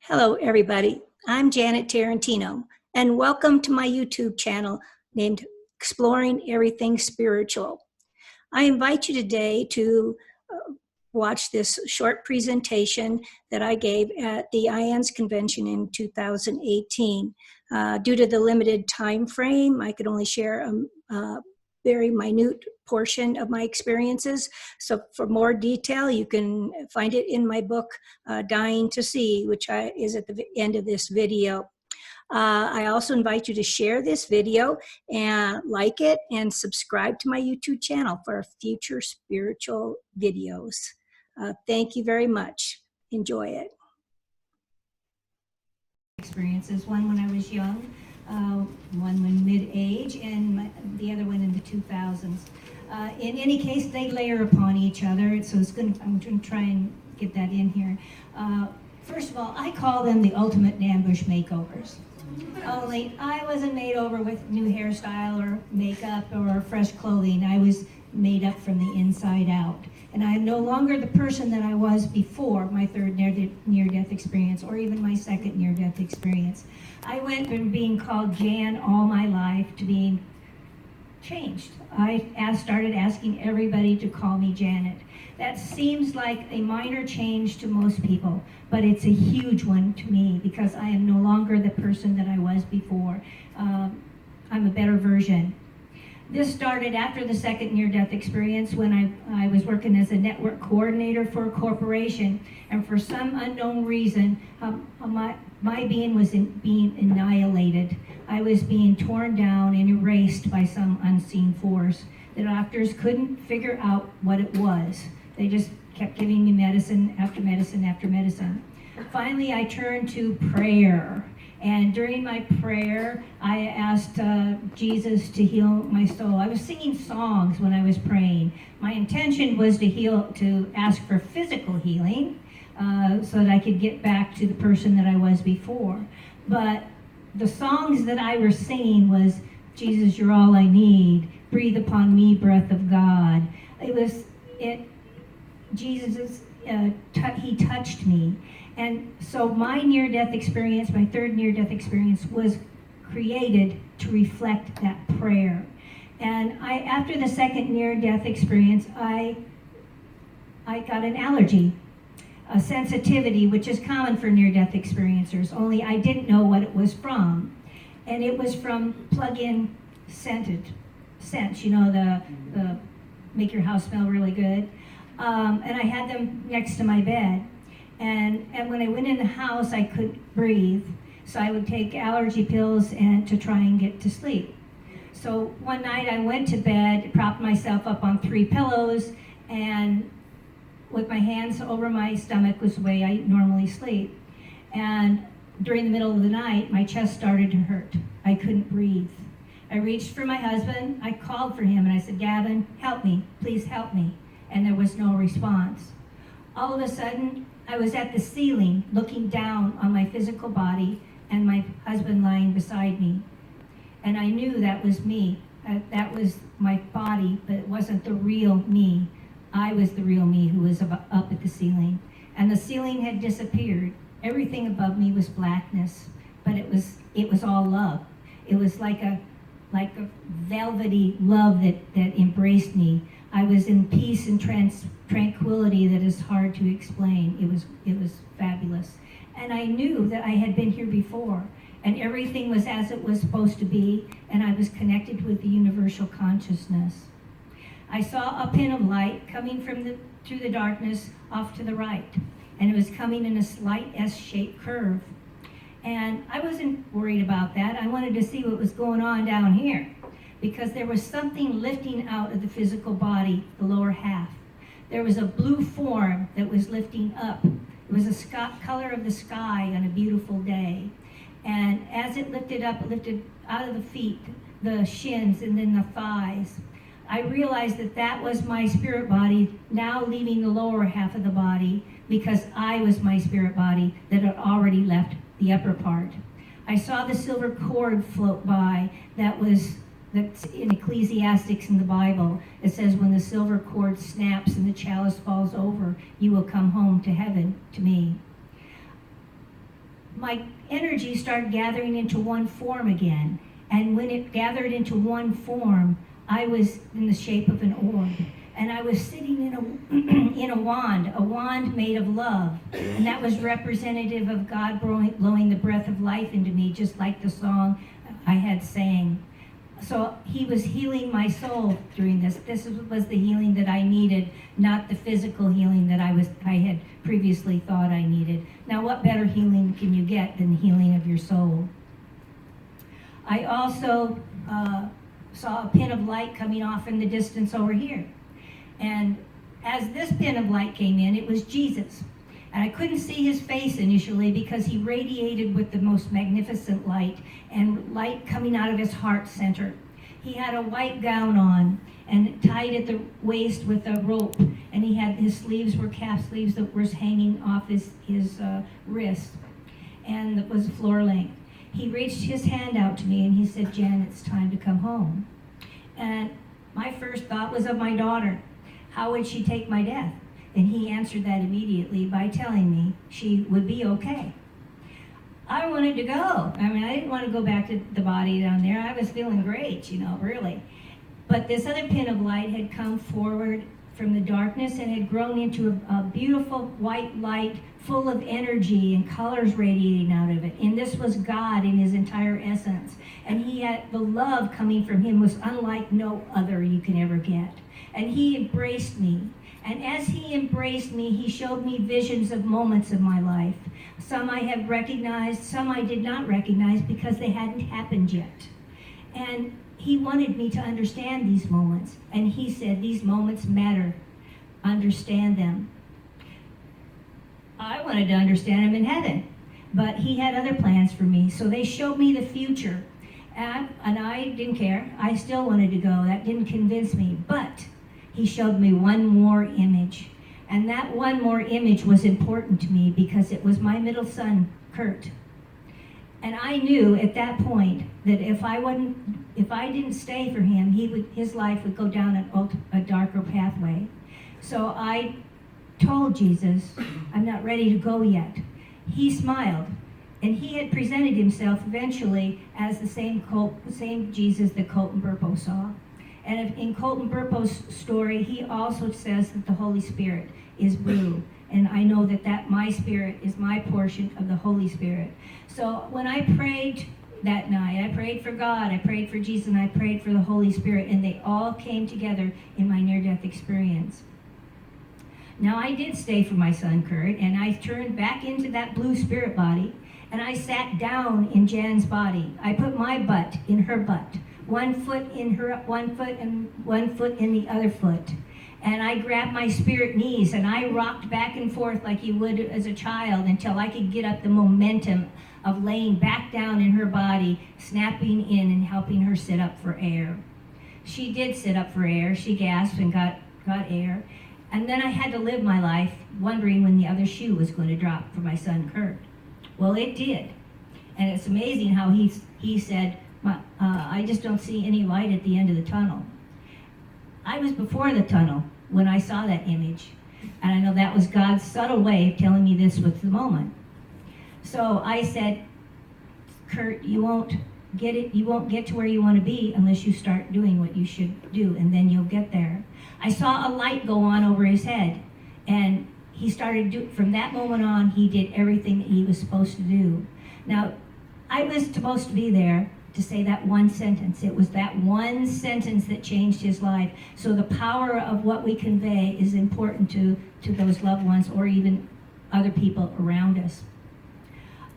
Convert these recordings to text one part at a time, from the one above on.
Hello, everybody. I'm Janet Tarantino, and welcome to my YouTube channel named Exploring Everything Spiritual. I invite you today to watch this short presentation that I gave at the IANS convention in 2018. Due to the limited time frame, I could only share a very minute portion of my experiences. So for more detail, you can find it in my book, Dying to See, which is at the end of this video. I also invite you to share this video and like it and subscribe to my YouTube channel for future spiritual videos. Thank you very much. Enjoy it. Experiences, one when I was young, one when mid-age, and the other one in the 2000s. In any case, they layer upon each other, so I'm going to try and get that in here. First of all, I call them the ultimate ambush makeovers. Only I wasn't made over with new hairstyle or makeup or fresh clothing. I was made up from the inside out. And I am no longer the person that I was before my third near-death experience, or even my second near-death experience. I went from being called Jan all my life to being changed. I started asking everybody to call me Janet. That seems like a minor change to most people, but it's a huge one to me because I am no longer the person that I was before. I'm a better version. This started after the second near-death experience when I was working as a network coordinator for a corporation, and for some unknown reason, my being was being annihilated. I was being torn down and erased by some unseen force. The doctors couldn't figure out what it was. They just kept giving me medicine after medicine after medicine. Finally, I turned to prayer. And during my prayer, I asked Jesus to heal my soul. I was singing songs when I was praying. My intention was to ask for physical healing so that I could get back to the person that I was before. But the songs that I was singing was, Jesus, you're all I need. Breathe upon me, breath of God. Jesus, he touched me. And so my near-death experience, my third near-death experience, was created to reflect that prayer. And after the second near-death experience, I got an allergy, a sensitivity, which is common for near-death experiencers, only I didn't know what it was from. And it was from plug-in scents, you know, the make your house smell really good. And I had them next to my bed. And when I went in the house, I couldn't breathe. So I would take allergy pills to try and get to sleep. So one night I went to bed, propped myself up on 3 pillows, and with my hands over my stomach was the way I normally sleep. And during the middle of the night, my chest started to hurt. I couldn't breathe. I reached for my husband. I called for him and I said, Gavin, help me, please help me. And there was no response. All of a sudden, I was at the ceiling looking down on my physical body and my husband lying beside me. And I knew that was me. That was my body, but it wasn't the real me. I was the real me who was up at the ceiling. And the ceiling had disappeared. Everything above me was blackness, but it was all love. It was like a velvety love that embraced me. I was in peace and tranquility that is hard to explain. It was fabulous. And I knew that I had been here before, and everything was as it was supposed to be, and I was connected with the universal consciousness. I saw a pin of light coming through the darkness off to the right, and it was coming in a slight S-shaped curve. And I wasn't worried about that. I wanted to see what was going on down here, because there was something lifting out of the physical body, the lower half. There was a blue form that was lifting up. It was the color of the sky on a beautiful day. And as it lifted up, it lifted out of the feet, the shins, and then the thighs. I realized that was my spirit body now leaving the lower half of the body, because I was my spirit body that had already left the upper part. I saw the silver cord float by that's in Ecclesiastics in the Bible. It says, when the silver cord snaps and the chalice falls over, you will come home to heaven to me. my energy started gathering into one form again. And when it gathered into one form, I was in the shape of an orb. And I was sitting in a wand made of love. And that was representative of God blowing the breath of life into me, just like the song I had sang. So he was healing my soul during this. This was the healing that I needed, not the physical healing that I had previously thought I needed. Now, what better healing can you get than the healing of your soul? I also saw a pin of light coming off in the distance over here. And as this pin of light came in, it was Jesus. And I couldn't see his face initially because he radiated with the most magnificent light and light coming out of his heart center. He had a white gown on and tied at the waist with a rope. And he had his sleeves were calf sleeves that were hanging off his wrist. And it was floor length. He reached his hand out to me and he said, "Jan, it's time to come home." And my first thought was of my daughter. How would she take my death? And he answered that immediately by telling me she would be okay. I wanted to go. I mean, I didn't want to go back to the body down there. I was feeling great, really. But this other pin of light had come forward from the darkness and had grown into a beautiful white light full of energy and colors radiating out of it. And this was God in his entire essence. And he had the love coming from him was unlike no other you can ever get. And he embraced me. And as he embraced me, he showed me visions of moments of my life. Some I have recognized, some I did not recognize because they hadn't happened yet. And he wanted me to understand these moments. And he said, these moments matter. Understand them. I wanted to understand them in heaven. But he had other plans for me. So they showed me the future. And I didn't care. I still wanted to go. That didn't convince me. But he showed me one more image. And that one more image was important to me because it was my middle son, Kurt. And I knew at that point that if I didn't stay for him, his life would go down a darker pathway. So I told Jesus, I'm not ready to go yet. He smiled. And he had presented himself eventually as the same Jesus that Colton Burpo saw. And in Colton Burpo's story, he also says that the Holy Spirit is blue. And I know that my spirit is my portion of the Holy Spirit. So when I prayed that night, I prayed for God, I prayed for Jesus, and I prayed for the Holy Spirit, and they all came together in my near-death experience. Now, I did stay for my son, Kurt, and I turned back into that blue spirit body, and I sat down in Jan's body. I put my butt in her butt. One foot in her, one foot, and one foot in the other foot. And I grabbed my spirit knees and I rocked back and forth like you would as a child until I could get up the momentum of laying back down in her body, snapping in and helping her sit up for air. She did sit up for air. She gasped and got air. And then I had to live my life wondering when the other shoe was going to drop for my son, Kurt. Well, it did. And it's amazing how he said, I just don't see any light at the end of the tunnel. I was before the tunnel when I saw that image. And I know that was God's subtle way of telling me this was the moment. So I said, Kurt, you won't get to where you want to be unless you start doing what you should do, and then you'll get there. I saw a light go on over his head, and he started from that moment on, he did everything that he was supposed to do. Now, I was supposed to be there to say that one sentence. It was that one sentence that changed his life. So the power of what we convey is important to those loved ones or even other people around us.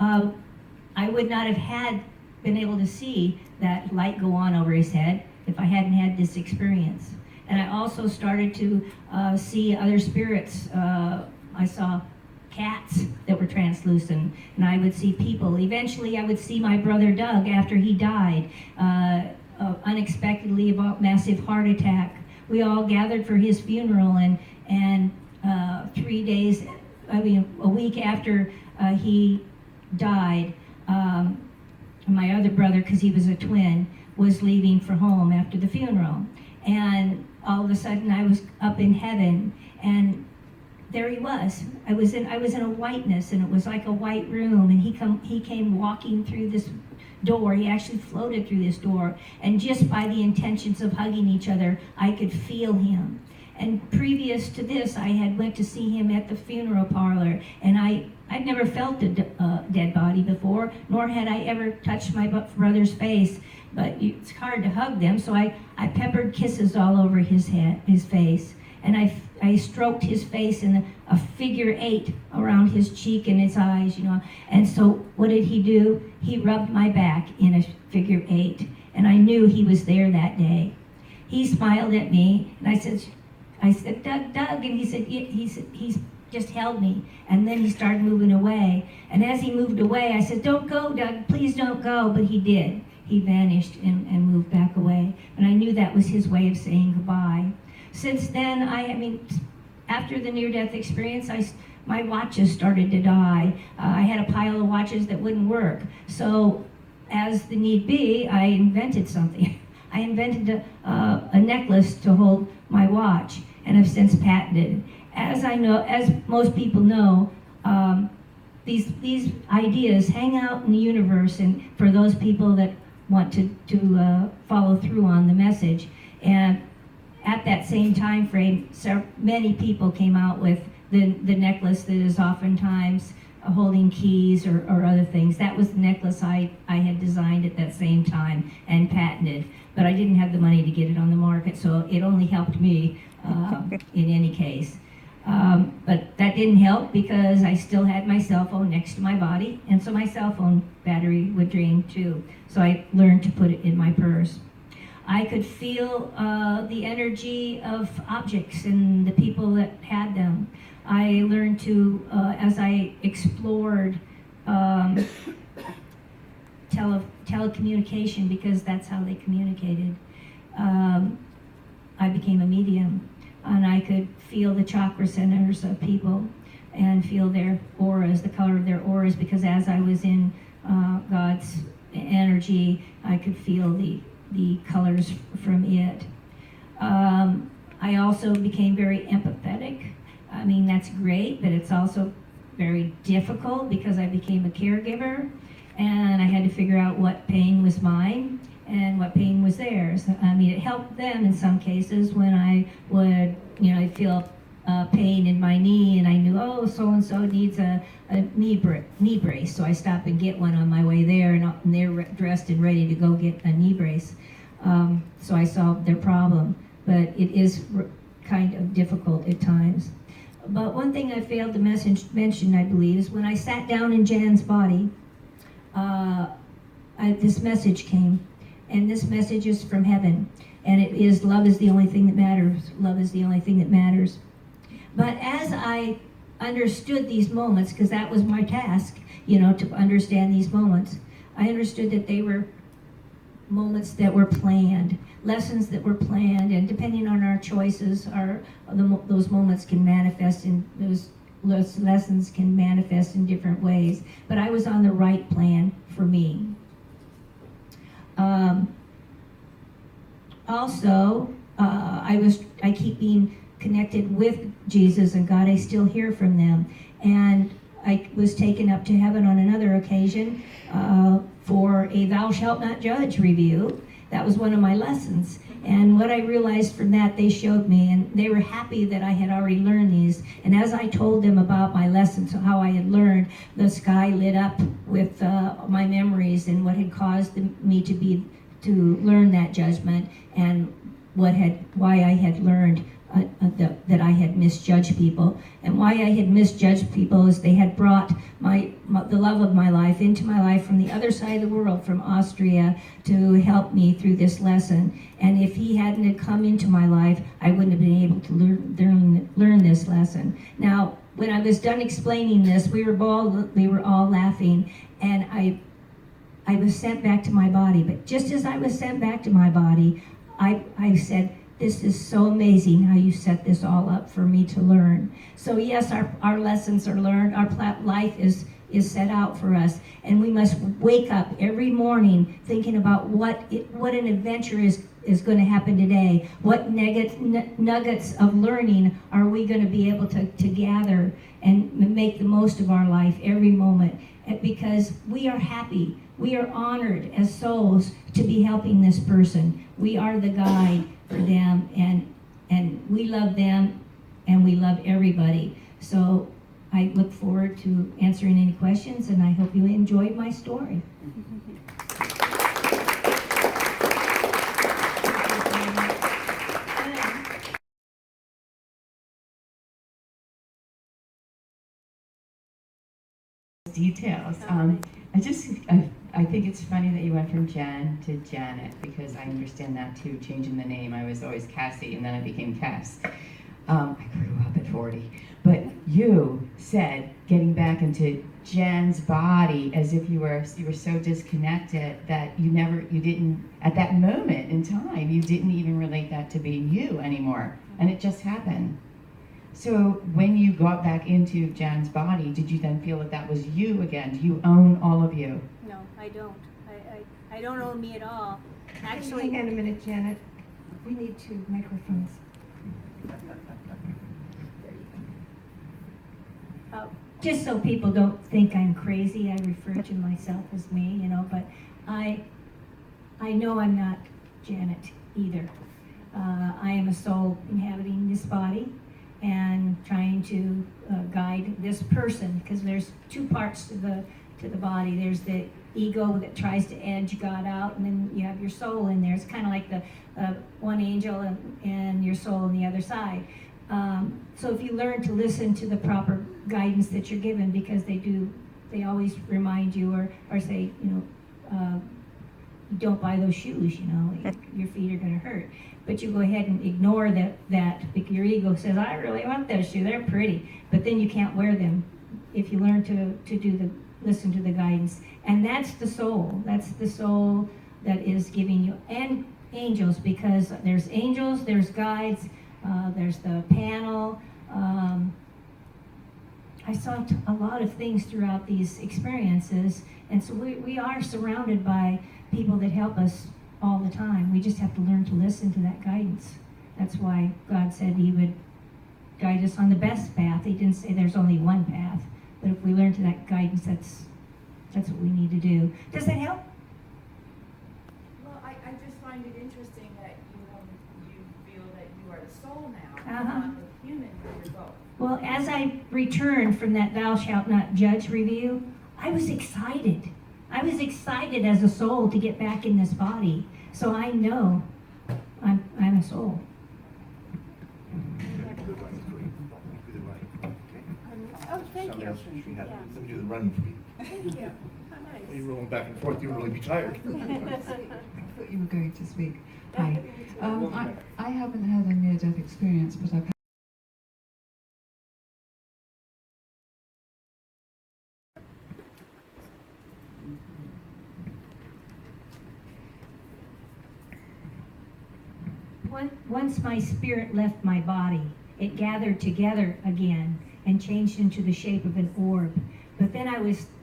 I would not have been able to see that light go on over his head if I hadn't had this experience. And I also started to see other spirits. I saw cats that were translucent, and I would see people. Eventually, I would see my brother Doug after he died, unexpectedly, about massive heart attack. We all gathered for his funeral, and 3 days, a week after he died, my other brother, because he was a twin, was leaving for home after the funeral. And all of a sudden, I was up in heaven, and there he was. I was in a whiteness, and it was like a white room, and he came walking through this door. He actually floated through this door, and just by the intentions of hugging each other, I could feel him. And previous to this, I had went to see him at the funeral parlor, and I'd never felt a dead body before, nor had I ever touched my brother's face. But it's hard to hug them, so I peppered kisses all over his face, and I stroked his face in a figure 8 around his cheek and his eyes, And so what did he do? He rubbed my back in a figure 8, and I knew he was there that day. He smiled at me, and I said, Doug, and he said, he's just held me, and then he started moving away. And as he moved away, I said, don't go, Doug, please don't go, but he did. He vanished and moved back away, and I knew that was his way of saying goodbye. Since then, after the near-death experience, my watches started to die. I had a pile of watches that wouldn't work, so as the need be, I invented something. I invented a necklace to hold my watch, and have since patented. As most people know, these ideas hang out in the universe, and for those people that want to follow through on the message. And at that same time frame, many people came out with the necklace that is oftentimes holding keys or other things. That was the necklace I had designed at that same time and patented, but I didn't have the money to get it on the market, so it only helped me in any case. But that didn't help because I still had my cell phone next to my body, and so my cell phone battery would drain too. So I learned to put it in my purse. I could feel the energy of objects and the people that had them. I learned to, as I explored telecommunication, because that's how they communicated, I became a medium, and I could feel the chakra centers of people and feel their auras, the color of their auras, because as I was in God's energy, I could feel the colors from it. I also became very empathetic. That's great, but it's also very difficult because I became a caregiver, and I had to figure out what pain was mine and what pain was theirs. It helped them in some cases when I would, I'd feel pain in my knee, and I knew, so-and-so needs a knee brace, so I stop and get one on my way there, and they're dressed and ready to go get a knee brace. So I solved their problem, but it is kind of difficult at times. But one thing I failed to mention, I believe, is when I sat down in Jan's body, this message came, and this message is from heaven, and it is, love is the only thing that matters. Love is the only thing that matters. But as I understood these moments, because that was my task, to understand these moments, I understood that they were moments that were planned, lessons that were planned, and depending on our choices, those moments can manifest in those lessons can manifest in different ways. But I was on the right plan for me. I keep being connected with Jesus and God. I still hear from them, and I was taken up to heaven on another occasion for a Thou Shalt Not Judge review. That was one of my lessons. And what I realized from that, they showed me, and they were happy that I had already learned these. And as I told them about my lessons, how I had learned, the sky lit up with my memories and what had caused me to learn that judgment, and why I had learned that I had misjudged people. And why I had misjudged people is they had brought the love of my life into my life from the other side of the world, from Austria, to help me through this lesson. And if he hadn't had come into my life, I wouldn't have been able to learn this lesson. Now, when I was done explaining this, we were all laughing, and I was sent back to my body. But just as I was sent back to my body, I said, this is so amazing how you set this all up for me to learn. So yes, our lessons are learned. Our life is set out for us, and we must wake up every morning thinking about what an adventure is is going to happen today? What nuggets of learning are we going to be able to gather and make the most of our life every moment? Because we are happy. We are honored as souls to be helping this person. We are the guide for them, and we love them, and we love everybody. So I look forward to answering any questions, and I hope you enjoyed my story. Details. I think it's funny that you went from Jan to Janet, because I understand that too, changing the name. I was always Cassie, and then I became Cass. I grew up at 40. But you said getting back into Jan's body as if you were so disconnected that you didn't, at that moment in time, you didn't even relate that to being you anymore. And it just happened. So when you got back into Jan's body, did you then feel that was you again? Do you own all of you? No, I don't. I don't own me at all. Actually, Hang on a minute, Janet. We need 2 microphones. Just so people don't think I'm crazy, I refer to myself as me, but I know I'm not Janet either. I am a soul inhabiting this body and trying to guide this person, because there's 2 parts to the body. There's the ego that tries to edge God out, and then you have your soul in there. It's kind of like the one angel and your soul on the other side. So if you learn to listen to the proper guidance that you're given, because they always remind you or say, don't buy those shoes, your feet are going to hurt. But you go ahead and ignore that because your ego says, I really want those shoes, they're pretty. But then you can't wear them if you learn to listen to the guidance. And that's the soul. That's the soul that is giving you, and angels, because there's angels, there's guides, there's the panel. I saw a lot of things throughout these experiences, and so we are surrounded by people that help us all the time. We just have to learn to listen to that guidance. That's why God said He would guide us on the best path. He didn't say there's only one path, but if we learn to that guidance, that's what we need to do. Does that help? Well, I just find it interesting that you feel that you are the soul now, Uh-huh. not the human, but you're both. Well, as I returned from that Thou Shalt Not Judge review, I was excited. I was excited as a soul to get back in this body. So I know I'm a soul. oh, thank you. Let me do the running for you. Thank you. How When you're nice. rolling back and forth, you'll really be tired. I thought you were going to speak. Hi. I haven't had a near-death experience, but I've had Once my spirit left my body, it gathered together again and changed into the shape of an orb. But then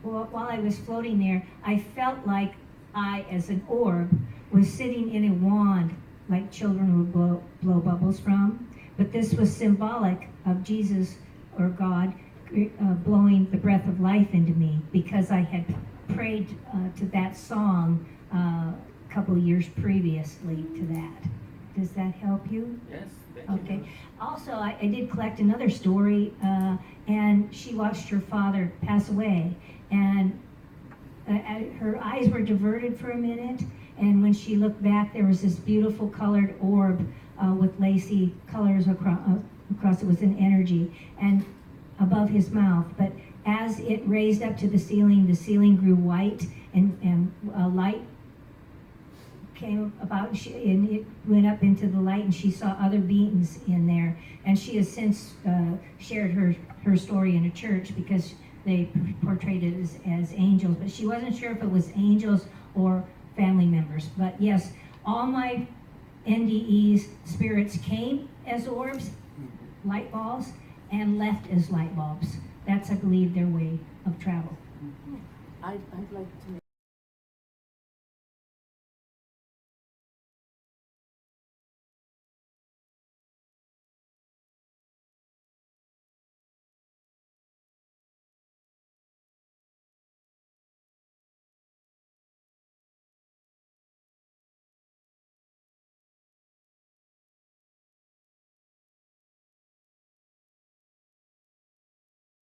while I was floating there, I felt like I, as an orb, was sitting in a wand like children would blow bubbles from. But this was symbolic of Jesus or God blowing the breath of life into me, because I had prayed to that song a couple of years previously to that. Does that help you? Yes, thank Okay. you. Also, I did collect another story, and she watched her father pass away, and her eyes were diverted for a minute, and when she looked back, there was this beautiful colored orb with lacy colors across it, was an energy, and above his mouth. But as it raised up to the ceiling grew white, and light came about, and it went up into the light, and she saw other beings in there. And she has since shared her story in a church, because they portrayed it as angels, but she wasn't sure if it was angels or family members. But yes, all my NDEs spirits came as orbs, light balls, and left as light bulbs. That's, I believe, their way of travel. I'd like to